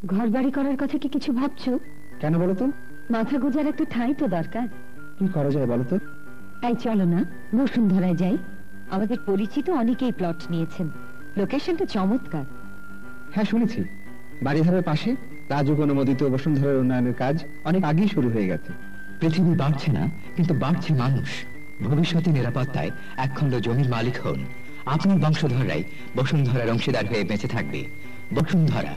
ঘর বাড়ি করার কথা কি কিছু ভাবছো? কেন বলো তো? মাথা গোজার একটা ঠাঁই তো দরকার। কি করা যায় বলো তো? এই চলো না বসুন্ধরায় যাই। আমাদের পরিচিত অনেকেই প্লট নিয়েছেন, লোকেশনটা চমৎকার। হ্যাঁ শুনেছি, বাড়িধারের পাশে রাজুক অনুমোদিত বসুন্ধরার উন্নয়নের কাজ অনেক আগেই শুরু হয়ে গেছে। পৃথিবী বাড়ছে না, কিন্তু বাড়ছে মানুষ। ভবিষ্যতে নিরাপত্তায় একখণ্ড জমির মালিক হন। আপনার বংশধররাই বসুন্ধরার অংশীদার হয়ে বেঁচে থাকবে। বসুন্ধরা।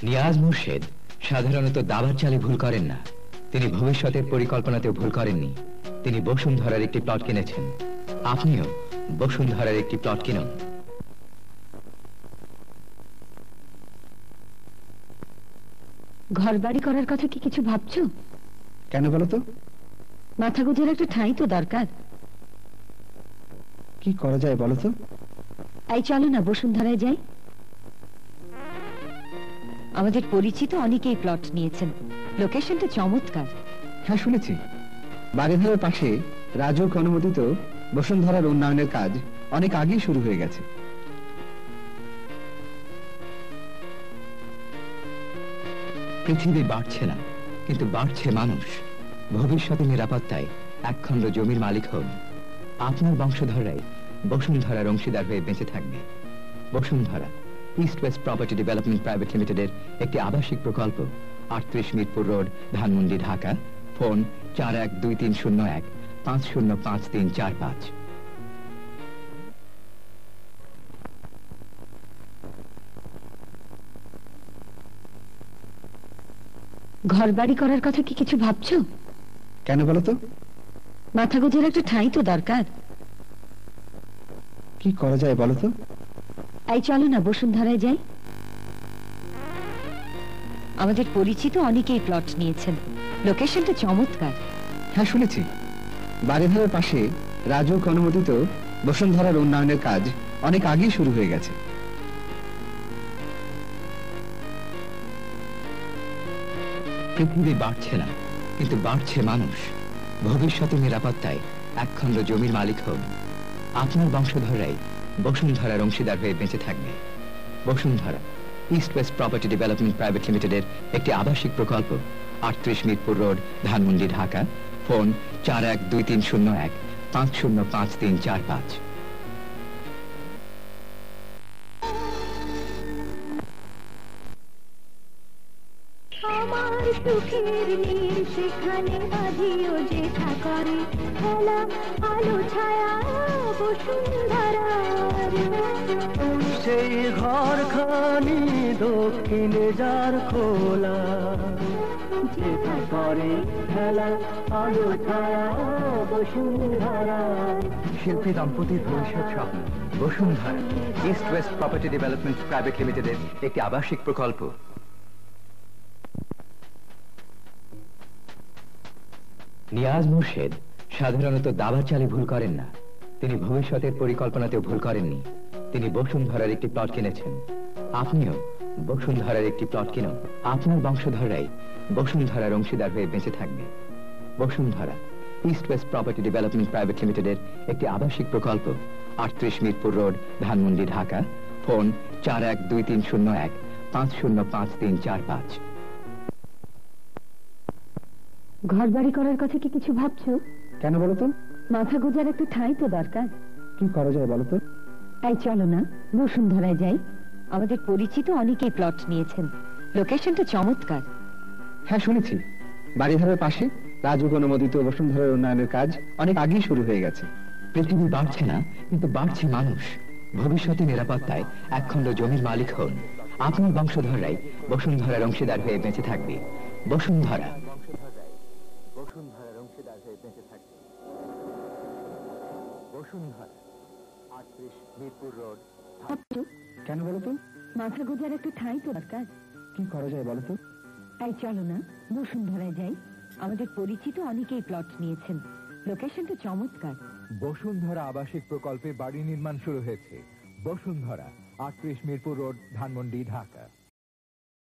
নিয়াজ মুর্শেদ সাধারণত দাবার চালে ভুল করেন না। তিনি ভবিষ্যতের পরিকল্পনাতেও ভুল করেননি। তিনি বসুন্ধরার একটি প্লট কিনেছেন। আপনিও বসুন্ধরার একটি প্লট কিনুন। ঘর বাড়ি করার কথা কি কিছু ভাবছো? কেন বলো তো? মাথা গোজার একটা ঠাঁই তো দরকার। কি করা যায় বলো তো? এই চলো না বসুন্ধরায় যাই। আমাদের পরিচিত অনেকেই প্লট নিয়েছেন, লোকেশনটা চমৎকার। হ্যাঁ শুনেছি, বাড়িধারের পাশে রাজুক অনুমোদিত বসুন্ধরার উন্নয়নের কাজ অনেক আগেই শুরু হয়ে গেছে। পৃথিবী বাড়ছে না, কিন্তু বাড়ছে মানুষ। ভবিষ্যতে নিরাপত্তায় একখণ্ড জমির মালিক হন। আপনার বংশধররাই বসুন্ধরার অংশীদার হয়ে বেঁচে থাকবে। Bashundhara east West property development private লিমিটেডের একটি আবাসিক প্রকল্প, 38 মিরপুর রোড, ধানমন্ডি, ঢাকা। ফোন 412301505345। ঘর বাড়ি করার কথা কি কিছু ভাবছো? কেন বলো তো? মাথা গোজার একটা ঠাঁই তো দরকার। কি করা যায় বলো তো? এই চলো না বসুন্ধরায় যাই। আমাদের পরিচিত অনেকেই প্লট নিয়েছেন, লোকেশনটা চমৎকার। হ্যাঁ শুনেছি, বাড়িধারের পাশে রাজুক অনুমোদিত বসুন্ধরার উন্নয়নের কাজ অনেক আগেই শুরু হয়ে গেছে। পৃথিবী বাড়ছে না, কিন্তু বাড়ছে মানুষ। ভবিষ্যতে নিরাপত্তায় একখণ্ড জমির মালিক হন। আপনার বংশধররাই বসুন্ধরার অংশীদার হয়ে বেঁচে থাকবে। Bashundhara east West property development private লিমিটেডের একটি আবাসিক প্রকল্প, 38 মিরপুর রোড, ধানমন্ডি, ঢাকা। ফোন 412301505345। আমার সুখের নীল সেখানে বাজিও যেথা করে খেলা আলো ছায়া বসুন্ধরার। সেই ঘরখানি দক্ষিণে যার খোলা, যেথা করে খেলা আলো ছায়া বসুন্ধরার। শিল্পী দম্পতির ভবিষ্যৎ স্বপ্ন Bashundhara east West property development private লিমিটেডের একটি আবাসিক প্রকল্প। নিয়াজ মুর্শেদ সাধারণত দাবার চালে ভুল করেন না। তিনি ভবিষ্যতের পরিকল্পনাতেও ভুল করেননি। তিনি বসুন্ধরার একটি প্লট কিনেছেন। আপনিও বসুন্ধরার একটি প্লট কিনুন। আপনার বংশধররাই বসুন্ধরার অংশীদার হয়ে বেঁচে থাকবে। Bashundhara east West property development private লিমিটেডের একটি আবাসিক প্রকল্প, 38 মিরপুর রোড, ধানমন্ডি, ঢাকা। ফোন 412301505345। ঘর বাড়ি করার কথা কি কিছু ভাবছো? কেন বলো তো? মাথা গোজার একটা ঠাঁই তো দরকার। কি করা যায় বলো তো? এই চলো না বসুন্ধরায় যাই। আমাদের পরিচিত অনেকেই প্লট নিয়েছেন, লোকেশনটা চমৎকার। হ্যাঁ শুনেছি, বাড়িধারের পাশে রাজুক অনুমোদিত বসুন্ধরার উন্নয়নের কাজ অনেক আগেই শুরু হয়ে গেছে। পৃথিবী বাড়ছে না, কিন্তু বাড়ছে মানুষ। ভবিষ্যতে নিরাপত্তায় একখণ্ড জমির মালিক হন। আপনার বংশধররাই বসুন্ধরার অংশীদার হয়ে বেঁচে থাকবে। বসুন্ধরা বসুন্ধরার অংশীদার হয়ে বেঁচে থাকবে। বসুন্ধরা 38 মিরপুর রোড। কেন বলো তো? মাথা গোজার একটা ঠাঁই তো দরকার। কি করা যায় বলো তো? এই চলো না বসুন্ধরায় যাই। আমাদের পরিচিত অনেকেই প্লট নিয়েছেন, লোকেশনটা চমৎকার। বসুন্ধরা আবাসিক প্রকল্পে বাড়ি নির্মাণ শুরু হয়েছে। বসুন্ধরা 38 মিরপুর রোড, ধানমন্ডি, ঢাকা।